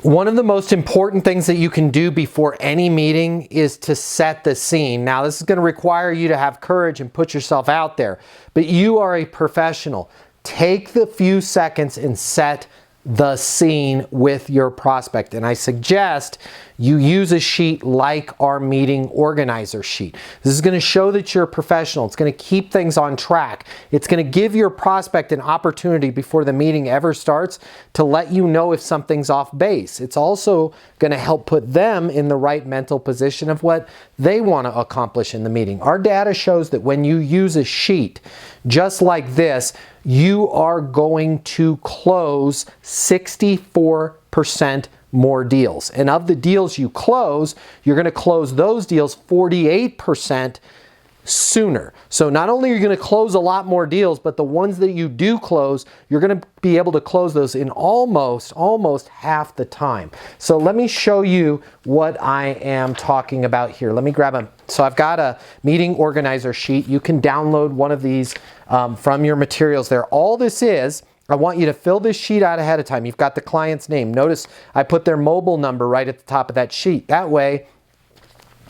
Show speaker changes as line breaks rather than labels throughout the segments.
One of the most important things that you can do before any meeting is to set the scene. Now, this is going to require you to have courage and put yourself out there, but you are a professional. Take the few seconds and set the scene with your prospect. And I suggest you use a sheet like our meeting organizer sheet. This is going to show that you're a professional. It's going to keep things on track. It's going to give your prospect an opportunity before the meeting ever starts to let you know if something's off base. It's also going to help put them in the right mental position of what they want to accomplish in the meeting. Our data shows that when you use a sheet just like this, you are going to close 64% more deals. And of the deals you close, you're going to close those deals 48% sooner. So not only are you going to close a lot more deals, but the ones that you do close, you're going to be able to close those in almost half the time. So let me show you what I am talking about here. Let me grab a, so I've got a meeting organizer sheet. You can download one of these from your materials there. All this is, I want you to fill this sheet out ahead of time. You've got the client's name. Notice I put their mobile number right at the top of that sheet. That way,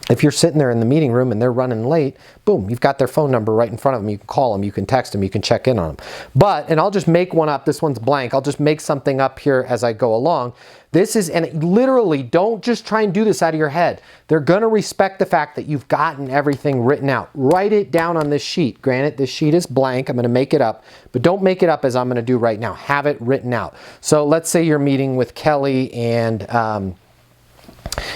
if you're sitting there in the meeting room and they're running late, boom, you've got their phone number right in front of them. You can call them, you can text them, you can check in on them. But, and I'll just make one up. This one's blank. I'll just make something up here as I go along. This is, and literally, don't just try and do this out of your head. They're going to respect the fact that you've gotten everything written out. Write it down on this sheet. Granted, this sheet is blank. I'm going to make it up, but don't make it up as I'm going to do right now. Have it written out. So let's say you're meeting with Kelly and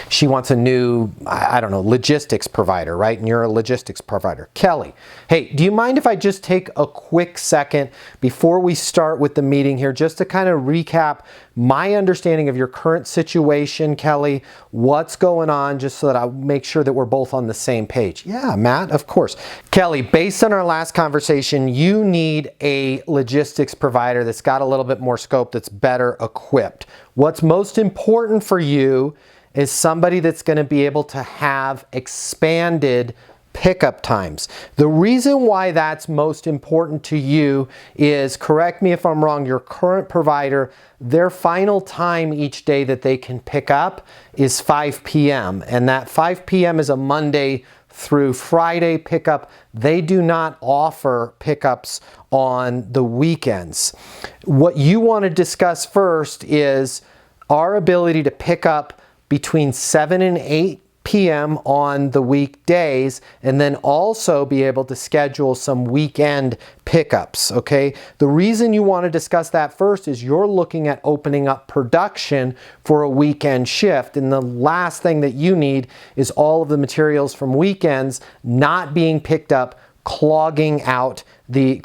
she wants a new, I don't know, logistics provider, right? And you're a logistics provider. Kelly, hey, do you mind if I just take a quick second before we start with the meeting here, just to kind of recap my understanding of your current situation, Kelly, what's going on, just so that I make sure that we're both on the same page. Yeah, Matt, of course. Kelly, based on our last conversation, you need a logistics provider that's got a little bit more scope, that's better equipped. What's most important for you is somebody that's going to be able to have expanded pickup times. The reason why that's most important to you is, correct me if I'm wrong, your current provider, their final time each day that they can pick up is 5 p.m. And that 5 p.m. is a Monday through Friday pickup. They do not offer pickups on the weekends. What you want to discuss first is our ability to pick up between 7 and 8 p.m. on the weekdays, and then also be able to schedule some weekend pickups, okay? The reason you want to discuss that first is you're looking at opening up production for a weekend shift, and the last thing that you need is all of the materials from weekends not being picked up, clogging up the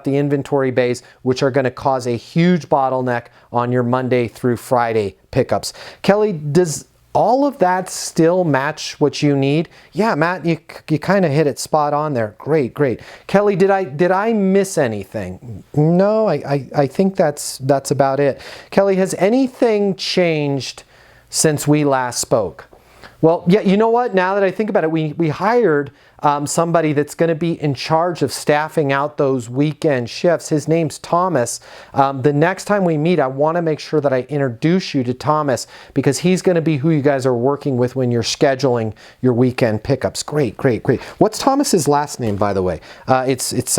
inventory bays, which are going to cause a huge bottleneck on your Monday through Friday pickups. Kelly, does all of that still match what you need? Yeah, Matt, you kind of hit it spot on there. Great, great. Kelly, did I miss anything? No, I think that's about it. Kelly, has anything changed since we last spoke? Well, yeah, you know what? Now that I think about it, we hired somebody that's going to be in charge of staffing out those weekend shifts. His name's Thomas. The next time we meet, I want to make sure that I introduce you to Thomas, because he's going to be who you guys are working with when you're scheduling your weekend pickups. Great, great, great. What's Thomas's last name, by the way? It's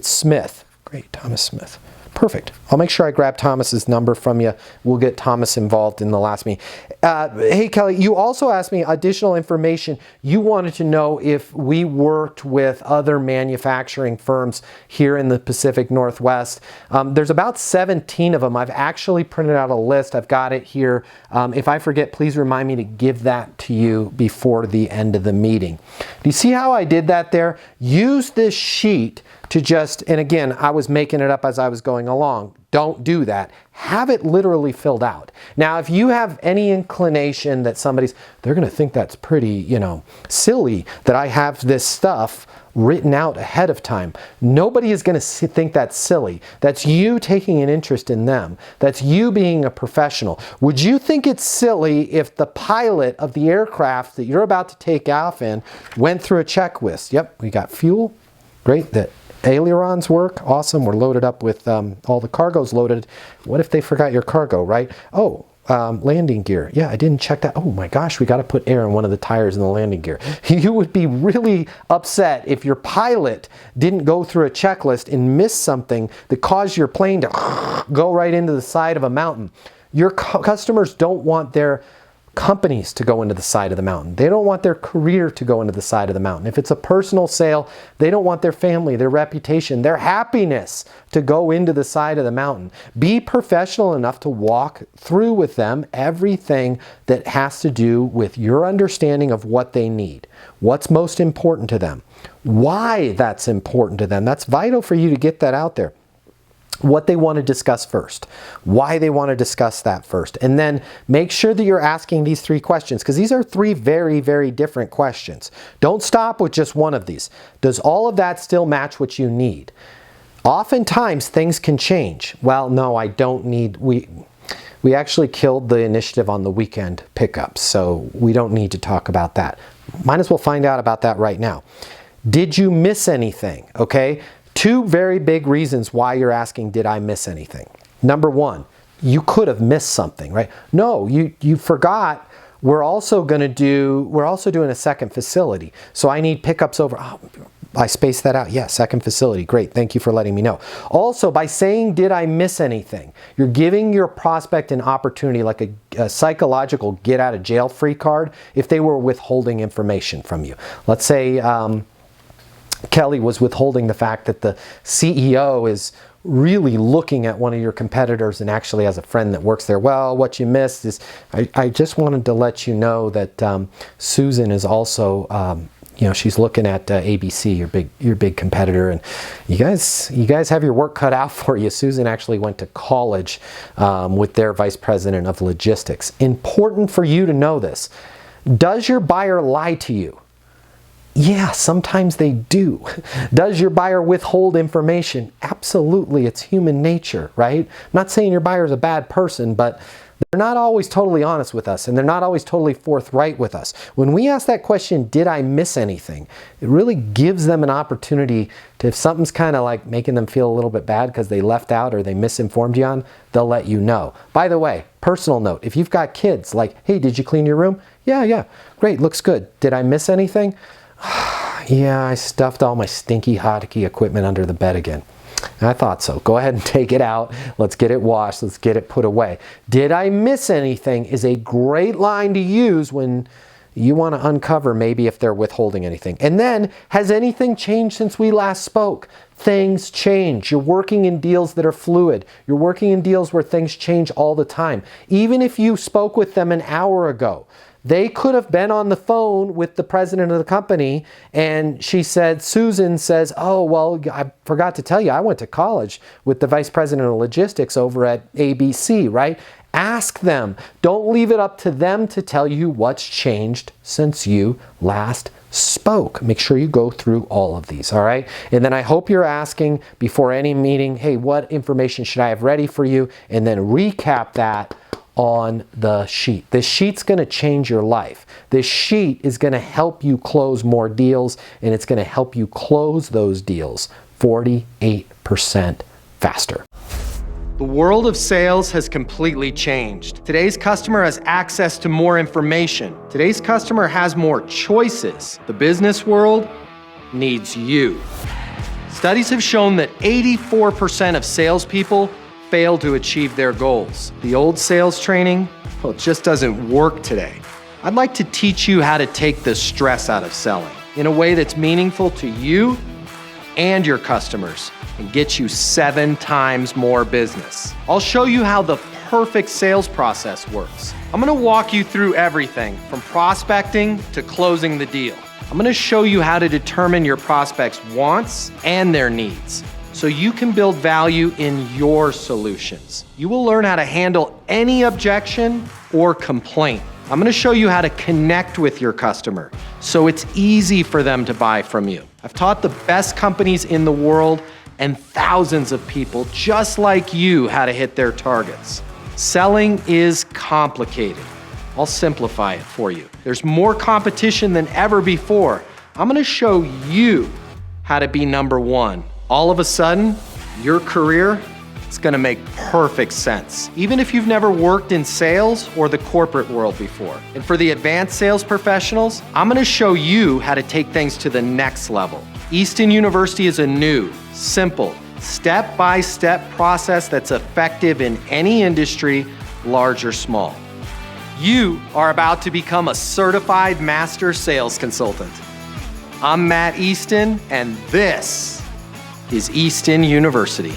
Smith. Great, Thomas Smith. Perfect. I'll make sure I grab Thomas's number from you. We'll get Thomas involved in the last meeting. Hey, Kelly, you also asked me additional information. You wanted to know if we worked with other manufacturing firms here in the Pacific Northwest. There's about 17 of them. I've actually printed out a list. I've got it here. If I forget, please remind me to give that to you before the end of the meeting. Do you see how I did that there? Use this sheet to just, and again, I was making it up as I was going along. Don't do that. Have it literally filled out. Now, if you have any inclination that they're going to think that's pretty, silly that I have this stuff written out ahead of time. Nobody is going to think that's silly. That's you taking an interest in them. That's you being a professional. Would you think it's silly if the pilot of the aircraft that you're about to take off in went through a checklist? Yep, we got fuel. Great. The ailerons work. Awesome. We're loaded up with all the cargo's loaded. What if they forgot your cargo, right? Oh, landing gear. Yeah, I didn't check that. Oh my gosh, we got to put air in one of the tires in the landing gear. You would be really upset if your pilot didn't go through a checklist and miss something that caused your plane to go right into the side of a mountain. Your customers don't want their companies to go into the side of the mountain. They don't want their career to go into the side of the mountain. If it's a personal sale, they don't want their family, their reputation, their happiness to go into the side of the mountain. Be professional enough to walk through with them everything that has to do with your understanding of what they need, what's most important to them, why that's important to them. That's vital for you to get that out there. What they want to discuss first, why they want to discuss that first, and then make sure that you're asking these 3 questions, because these are 3 very, very different questions. Don't stop with just one of these. Does all of that still match what you need? Oftentimes things can change. Well, no, I don't need, we actually killed the initiative on the weekend pickups, so we don't need to talk about that. Might as well find out about that right now. Did you miss anything? Okay. 2 very big reasons why you're asking, did I miss anything? Number 1, you could have missed something, right? No, you forgot. We're also doing a second facility. So I need pickups over. Oh, I spaced that out. Yeah, second facility. Great. Thank you for letting me know. Also, by saying, did I miss anything? You're giving your prospect an opportunity, like a psychological get out of jail free card, if they were withholding information from you. Let's say, Kelly was withholding the fact that the CEO is really looking at one of your competitors and actually has a friend that works there. Well, what you missed is, I just wanted to let you know that Susan is also, she's looking at ABC, your big competitor, and you guys have your work cut out for you. Susan actually went to college with their vice president of logistics. Important for you to know this. Does your buyer lie to you? Yeah, sometimes they do. Does your buyer withhold information? Absolutely, it's human nature, right? I'm not saying your buyer's a bad person, but they're not always totally honest with us, and they're not always totally forthright with us. When we ask that question, did I miss anything? It really gives them an opportunity to, if something's kind of like making them feel a little bit bad because they left out or they misinformed you on, they'll let you know. By the way, personal note, if you've got kids, like, hey, did you clean your room? Yeah, great, looks good. Did I miss anything? Yeah, I stuffed all my stinky hotkey equipment under the bed again. I thought so. Go ahead and take it out. Let's get it washed. Let's get it put away. Did I miss anything is a great line to use when you want to uncover maybe if they're withholding anything. And then, has anything changed since we last spoke? Things change. You're working in deals that are fluid. You're working in deals where things change all the time. Even if you spoke with them an hour ago, they could have been on the phone with the president of the company and Susan says, oh, well, I forgot to tell you, I went to college with the vice president of logistics over at ABC, right? Ask them. Don't leave it up to them to tell you what's changed since you last spoke. Make sure you go through all of these, all right? And then I hope you're asking before any meeting, hey, what information should I have ready for you? And then recap that on the sheet. This sheet's going to change your life. This sheet is going to help you close more deals, and it's going to help you close those deals 48% faster. The world of sales has completely changed. Today's customer has access to more information. Today's customer has more choices. The business world needs you. Studies have shown that 84% of salespeople fail to achieve their goals. The old sales training, well, it just doesn't work today. I'd like to teach you how to take the stress out of selling in a way that's meaningful to you and your customers and get you 7 times more business. I'll show you how the perfect sales process works. I'm gonna walk you through everything from prospecting to closing the deal. I'm gonna show you how to determine your prospects' wants and their needs, so you can build value in your solutions. You will learn how to handle any objection or complaint. I'm going to show you how to connect with your customer so it's easy for them to buy from you. I've taught the best companies in the world and thousands of people just like you how to hit their targets. Selling is complicated. I'll simplify it for you. There's more competition than ever before. I'm going to show you how to be number one. All of a sudden, your career It's gonna make perfect sense, even if you've never worked in sales or the corporate world before. And for the advanced sales professionals, I'm gonna show you how to take things to the next level. Easton University is a new, simple, step-by-step process that's effective in any industry, large or small. You are about to become a certified master sales consultant. I'm Matt Easton, and this is Easton University.